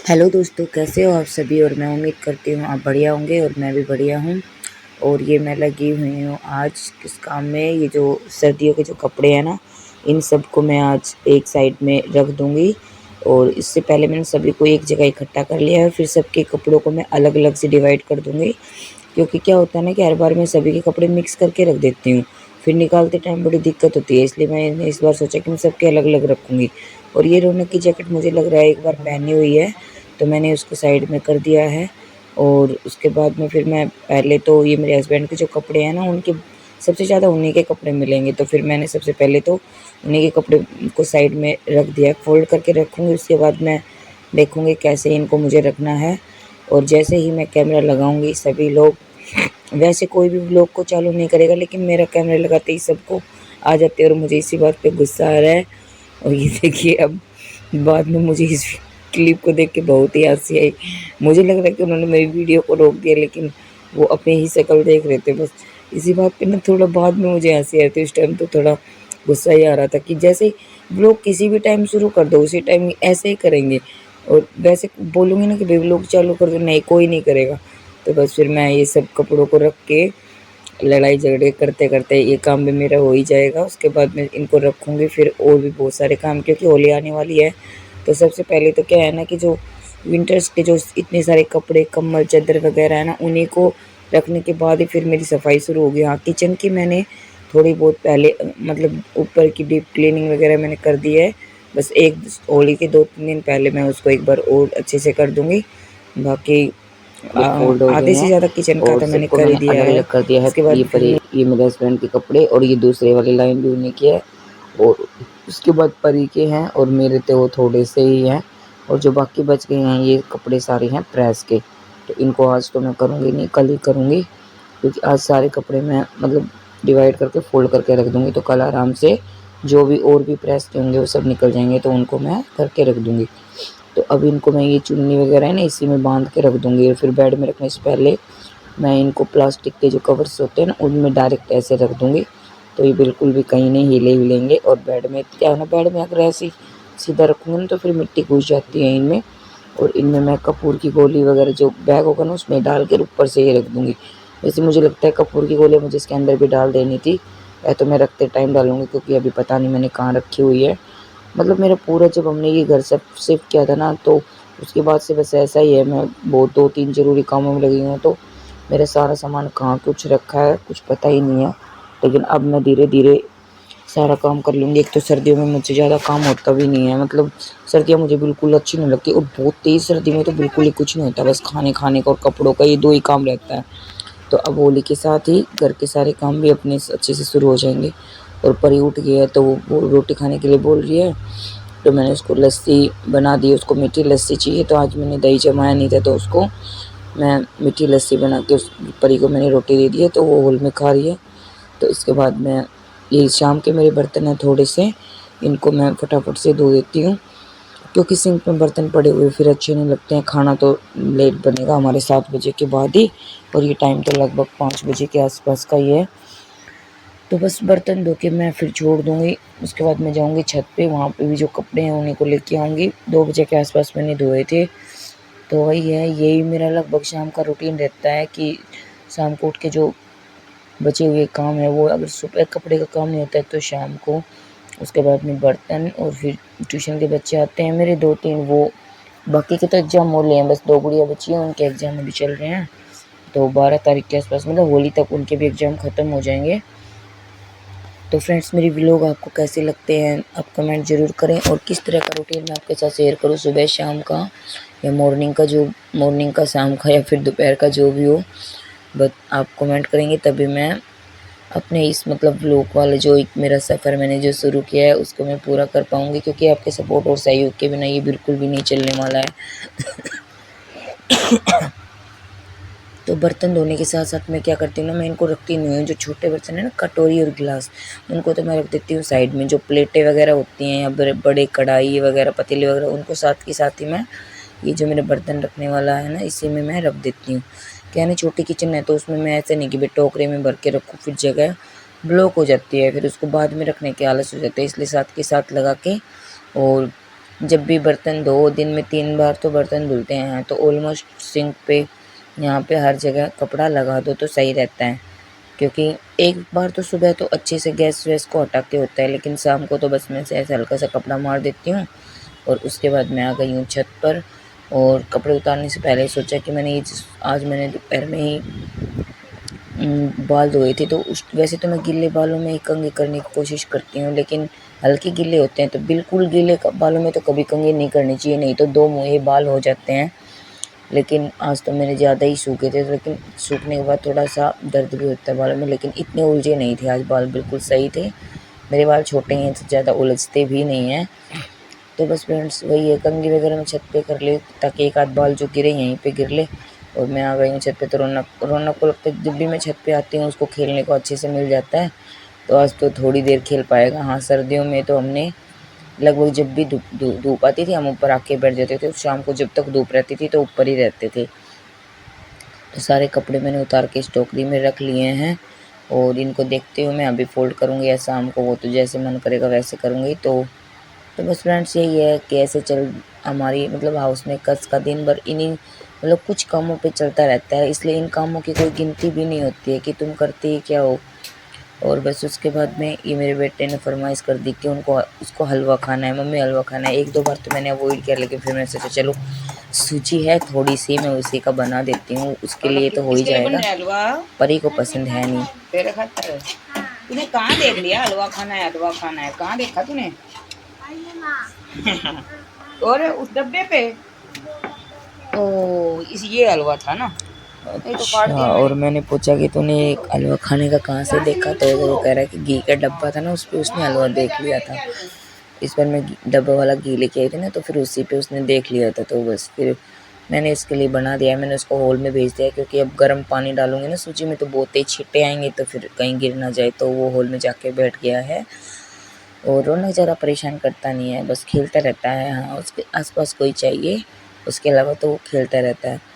Hello दोस्तों, कैसे हो आप सभी। और मैं उम्मीद करती हूँ आप बढ़िया होंगे और मैं भी बढ़िया हूँ। और ये मैं लगी हुई हूँ आज किस काम में। ये जो सर्दियों के जो कपड़े हैं ना, इन सब को मैं आज एक साइड में रख दूँगी। और इससे पहले मैंने सभी को एक जगह इकट्ठा कर लिया है, फिर सबके कपड़ों को मैं अलग अलग से डिवाइड कर दूँगी। क्योंकि क्या होता है ना कि हर बार मैं सभी के कपड़े मिक्स करके रख देती हूँ, फिर निकालते टाइम बड़ी दिक्कत होती है। इसलिए मैंने इस बार सोचा कि मैं सबके अलग अलग रखूँगी। और ये रौनक की जैकेट मुझे लग रहा है एक बार पहनी हुई है, तो मैंने उसको साइड में कर दिया है। और उसके बाद में फिर मैं पहले तो ये मेरे हस्बैंड के जो कपड़े हैं ना, उनके सबसे ज़्यादा उन्हीं के कपड़े मिलेंगे, तो फिर मैंने सबसे पहले तो उन्हीं के कपड़े को साइड में रख दिया, फ़ोल्ड करके रखूँगी। उसके बाद मैं देखूँगी कैसे इनको मुझे रखना है। और जैसे ही मैं कैमरा लगाऊँगी, सभी लोग, वैसे कोई भी व्लॉग को चालू नहीं करेगा, लेकिन मेरा कैमरा लगाते ही सबको आ जाते हैं और मुझे इसी बात पे गुस्सा आ रहा है। और ये देखिए, अब बाद में मुझे इस क्लिप को देख के बहुत ही हँसी आई। मुझे लग रहा है कि उन्होंने मेरी वीडियो को रोक दिया, लेकिन वो अपनी ही शक्ल देख रहे थे बस। इसी बात पे ना थोड़ा बाद में मुझे हँसी आई थी, उस टाइम तो थोड़ा गुस्सा ही आ रहा था कि जैसे व्लॉग किसी भी टाइम शुरू कर दो, उसी टाइम ऐसे ही करेंगे। और वैसे बोलूँगी ना कि भाई व्लॉग चालू कर दो, नहीं कोई नहीं करेगा। तो बस फिर मैं ये सब कपड़ों को रख के लड़ाई झगड़े करते करते ये काम भी मेरा हो ही जाएगा। उसके बाद मैं इनको रखूँगी, फिर और भी बहुत सारे काम, क्योंकि होली आने वाली है। तो सबसे पहले तो क्या है ना कि जो विंटर्स के जो इतने सारे कपड़े, कंबल, चादर वगैरह है ना, उन्हीं को रखने के बाद ही फिर मेरी सफाई शुरू होगी। हाँ, किचन की मैंने थोड़ी बहुत पहले मतलब ऊपर की डीप क्लीनिंग वगैरह मैंने कर दी है। बस एक होली के 2-3 दिन पहले मैं उसको एक बार और अच्छे से कर दूँगी। बाकी ये फोल्ड हो गए आधे से हैं ज़्यादा किचन का और तो मैंने सबको कर ही मैंने दिया अलग है। अलग कर दिया है। उसके बाद फिर मैं ये मेरे हस्बैंड के कपड़े और ये दूसरे वाली लाइन भी उन्हीं की है। और उसके बाद परी के हैं और मेरे तो वो थोड़े से ही हैं। और जो बाकी बच गए हैं ये कपड़े सारे हैं प्रेस के। तो इनको आज तो मैं करूँगी नहीं, कल ही करूँगी, क्योंकि आज सारे कपड़े मैं मतलब डिवाइड करके फोल्ड करके रख दूँगी, तो कल आराम से जो भी और भी प्रेस के होंगे वो सब निकल जाएंगे, तो उनको मैं करके रख दूँगी। तो अब इनको मैं ये चुन्नी वगैरह है ना इसी में बांध के रख दूँगी। और फिर बेड में रखने से पहले मैं इनको प्लास्टिक के जो कवर्स होते हैं ना उनमें डायरेक्ट ऐसे रख दूँगी, तो ये बिल्कुल भी कहीं नहीं हिलेंगे। और बेड में क्या है ना, बेड में अगर ऐसे ही सीधा रखूँगी ना तो फिर मिट्टी घुस जाती है इनमें। और इनमें मैं कपूर की गोली वगैरह जो बैग होगा ना उसमें डाल के ऊपर से ही रख दूँगी। वैसे मुझे लगता है कपूर की गोली मुझे इसके अंदर भी डाल देनी थी, या तो मैं रखते टाइम डालूँगी, क्योंकि अभी पता नहीं मैंने कहाँ रखी हुई है। मतलब मेरा पूरा जब हमने ये घर सब शिफ्ट किया था ना, तो उसके बाद से बस ऐसा ही है। मैं बहुत 2-3 ज़रूरी कामों में लगी हूँ, तो मेरा सारा सामान कहाँ कुछ रखा है कुछ पता ही नहीं है। लेकिन अब मैं धीरे धीरे सारा काम कर लूँगी। एक तो सर्दियों में मुझसे ज़्यादा काम होता भी नहीं है, मतलब सर्दियाँ मुझे बिल्कुल अच्छी नहीं लगती। और बहुत तेज़ सर्दी में तो बिल्कुल ही कुछ नहीं होता, बस खाने खाने का और कपड़ों का, ये दो ही काम रहता है। तो अब होली के साथ ही घर के सारे काम भी अपने अच्छे से शुरू हो जाएंगे। और परी उठ गई है तो वो रोटी खाने के लिए बोल रही है, तो मैंने उसको लस्सी बना दी। उसको मीठी लस्सी चाहिए, तो आज मैंने दही जमाया नहीं था, तो उसको मैं मीठी लस्सी बना के उस परी को मैंने रोटी दे दी है, तो वो हॉल में खा रही है। तो इसके बाद मैं ये शाम के मेरे बर्तन हैं थोड़े से, इनको मैं फटाफट से धो देती हूँ, क्योंकि सिंक में बर्तन पड़े हुए फिर अच्छे नहीं लगते हैं। खाना तो लेट बनेगा हमारे 7 बजे के बाद ही, और ये टाइम तो लगभग 5 बजे के आसपास का ही है। तो बस बर्तन धो के मैं फिर छोड़ दूँगी। उसके बाद मैं जाऊँगी छत पे, वहाँ पे भी जो कपड़े हैं उन्हीं को लेके आऊँगी। 2 बजे के आसपास मैंने धोए थे। तो वही है, यही मेरा लगभग शाम का रूटीन रहता है कि शाम को उठ के जो बचे हुए काम है वो, अगर सुबह कपड़े का काम नहीं होता है तो शाम को। उसके बाद में बर्तन, और फिर ट्यूशन के बच्चे आते हैं मेरे 2-3, वो बाकी के तो एग्ज़ाम हो रहे हैं, बस 2 गुड़िया बची हैं, उनके एग्ज़ाम अभी चल रहे हैं। तो 12 तारीख के आसपास मतलब होली तक उनके भी एग्ज़ाम ख़त्म हो जाएंगे। तो फ्रेंड्स, मेरी व्लॉग आपको कैसे लगते हैं आप कमेंट ज़रूर करें। और किस तरह का रूटीन मैं आपके साथ शेयर करूँ, सुबह शाम का या मॉर्निंग का शाम का या फिर दोपहर का, जो भी हो, बट आप कमेंट करेंगे तभी मैं अपने इस मतलब व्लॉग वाला जो एक मेरा सफ़र मैंने जो शुरू किया है उसको मैं पूरा कर पाऊँगी, क्योंकि आपके सपोर्ट और सहयोग के बिना ये बिल्कुल भी नहीं चलने वाला है। तो बर्तन धोने के साथ साथ मैं क्या करती हूँ ना, मैं इनको रखती नहीं हूँ। जो छोटे बर्तन है ना, कटोरी और गिलास, उनको तो मैं रख देती हूँ साइड में। जो प्लेटें वगैरह होती हैं या बड़े कढ़ाई वगैरह पतीले वगैरह, उनको साथ के साथ ही मैं ये जो मेरा बर्तन रखने वाला है ना, इसी में मैं रख देती हूँ। क्या है ना, छोटी किचन है तो उसमें मैं ऐसे नहीं कि भाई टोकरे में भर के रखूँ, फिर जगह ब्लॉक हो जाती है, फिर उसको बाद में रखने के आलस हो जाते हैं। इसलिए साथ के साथ लगा के और जब भी बर्तन धो, दिन में 3 बार तो बर्तन धुलते हैं, तो ऑलमोस्ट सिंक पे यहाँ पे हर जगह कपड़ा लगा दो तो सही रहता है। क्योंकि एक बार तो सुबह तो अच्छे से गैस वैस को हटा के होता है, लेकिन शाम को तो बस मैं ऐसे हल्का सा कपड़ा मार देती हूँ। और उसके बाद मैं आ गई हूँ छत पर, और कपड़े उतारने से पहले सोचा कि आज मैंने दोपहर में ही बाल धोए थे, तो वैसे तो मैं गीले बालों में ही कंघी करने की कोशिश करती हूँ, लेकिन हल्के गीले होते हैं तो बिल्कुल गीले बालों में तो कभी कंघी नहीं करनी चाहिए, नहीं तो 2 मुँहे बाल हो जाते हैं। लेकिन आज तो मेरे ज़्यादा ही सूखे थे, लेकिन सूखने के बाद थोड़ा सा दर्द भी होता है बालों में, लेकिन इतने उलझे नहीं थे, आज बाल बिल्कुल सही थे। मेरे बाल छोटे हैं तो ज़्यादा उलझते भी नहीं हैं। तो बस फ्रेंड्स वही है, कंघी वगैरह मैं छत पे कर ले ताकि एक आध बाल जो गिरे यहीं पे गिर ले। और मैं आ गई हूँ छत पे, तो रौनक को लगता है जब भी मैं छत पे आती हूँ उसको खेलने को अच्छे से मिल जाता है, तो आज तो थोड़ी देर खेल पाएगा। हाँ, सर्दियों में तो हमने लगभग जब भी धूप आती थी हम ऊपर आके बैठ जाते थे, शाम को जब तक धूप रहती थी तो ऊपर ही रहते थे। तो सारे कपड़े मैंने उतार के इस टोकरी में रख लिए हैं, और इनको देखते हुए मैं अभी फोल्ड करूँगी या शाम को, वो तो जैसे मन करेगा वैसे करूँगी। तो बस फ्रेंड्स यही है कि ऐसे चल हमारी मतलब हाउस में कस का दिन भर इन्हीं मतलब कुछ कामों पे चलता रहता है, इसलिए इन कामों की कोई गिनती भी नहीं होती है कि तुम करते ही क्या हो। और बस उसके बाद में ये मेरे बेटे ने फरमाइश कर दी कि उसको हलवा खाना है, मम्मी हलवा खाना है। 1-2 बार तो मैंने अवॉइड किया, लेकिन फिर मैंने सोचा चलो सूजी है थोड़ी सी, मैं उसी का बना देती हूँ, उसके लिए तो हो ही जाएगा, परी को पसंद है नहीं। तेरे खातर है। तूने कहाँ देख लिया हलवा खाना है, हलवा खाना है, कहाँ देखा तूने? और उस डब्बे पे ओ ये हलवा था ना। अच्छा, और मैंने पूछा कि तूने हलवा खाने का कहाँ से देखा, तो वो कह रहा है कि घी का डब्बा था ना उस पर उसने हलवा देख लिया था। इस बार मैं डब्बा वाला घी लेके आई थी ना, तो फिर उसी पे उसने देख लिया था, तो बस फिर मैंने इसके लिए बना दिया है। मैंने उसको हॉल में भेज दिया, क्योंकि अब गर्म पानी डालूंगी ना सूजी में तो बहुत तेज छींटे आएंगे, तो फिर कहीं गिर ना जाए, तो वो हॉल में जाके बैठ गया है। और रौनक ज़्यादा परेशान करता नहीं है, बस खेलता रहता है। हाँ, उसके आसपास कोई चाहिए, उसके अलावा तो वो खेलता रहता है।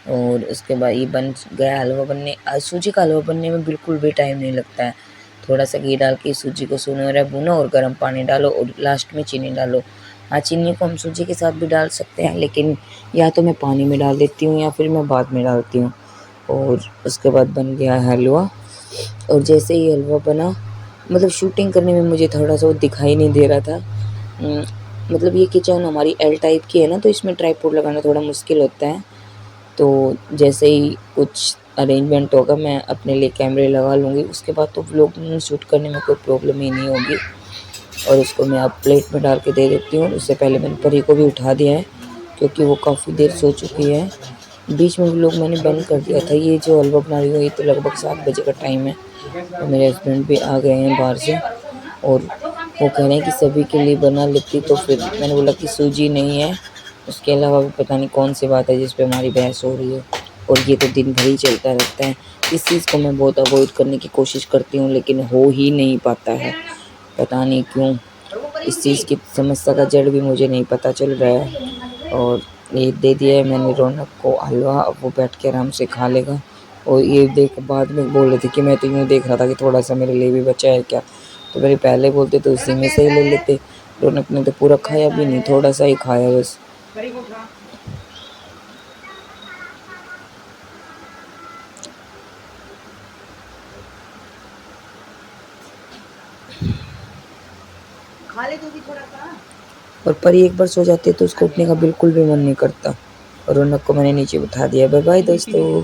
और उसके बाद ये बन गया हलवा बनने। सूजी का हलवा बनने में बिल्कुल भी टाइम नहीं लगता है। थोड़ा सा घी डाल के सूजी को सुनहरा भूनो और गर्म पानी डालो और लास्ट में चीनी डालो। हाँ, चीनी को हम सूजी के साथ भी डाल सकते हैं, लेकिन या तो मैं पानी में डाल देती हूँ या फिर मैं बाद में डालती हूँ। और उसके बाद बन गया हलवा। और जैसे ही हलवा बना, मतलब शूटिंग करने में मुझे थोड़ा सा वो दिखाई नहीं दे रहा था। मतलब ये किचन हमारी एल टाइप की है ना, तो इसमें ट्राइपॉड लगाना थोड़ा मुश्किल होता है। तो जैसे ही कुछ अरेंजमेंट होगा मैं अपने लिए कैमरे लगा लूँगी, उसके बाद तो व्लॉग शूट करने में कोई प्रॉब्लम ही नहीं होगी। और उसको मैं अब प्लेट में डाल के दे देती हूँ। उससे पहले मैंने परी को भी उठा दिया है, क्योंकि वो काफ़ी देर सो चुकी है। बीच में व्लॉग मैंने बंद कर दिया था। ये जो हलवा बना रही हूँ ये तो लगभग 7 बजे का टाइम है, और मेरे हस्बैंड भी आ गए हैं बाहर से, और वो कह रहे हैं कि सभी के लिए बना लेती, तो फिर मैंने बोला कि सूजी नहीं है, उसके अलावा भी पता नहीं कौन सी बात है जिस पे हमारी बहस हो रही है। और ये तो दिन भर ही चलता रहता है। इस चीज़ को मैं बहुत अवॉइड करने की कोशिश करती हूँ, लेकिन हो ही नहीं पाता है, पता नहीं क्यों। इस चीज़ की समस्या का जड़ भी मुझे नहीं पता चल रहा है। और ये दे दिया है मैंने रौनक को हलवा, अब वो बैठ के आराम से खा लेगा। और ये देख बाद में बोल रहे थे कि मैं तो यूँ देख रहा था कि थोड़ा सा मेरे लिए भी बचा है क्या, तो मेरे पहले बोलते तो उसी में से ही ले लेते। रौनक ने तो पूरा खाया भी नहीं, थोड़ा सा ही खाया बस। खा ले तू भी थोड़ा सा। और परी एक बार सो जाती है तो उसको उठने का बिल्कुल भी मन नहीं करता। और रौनक को मैंने नीचे बिठा दिया। बाय बाय दोस्तों।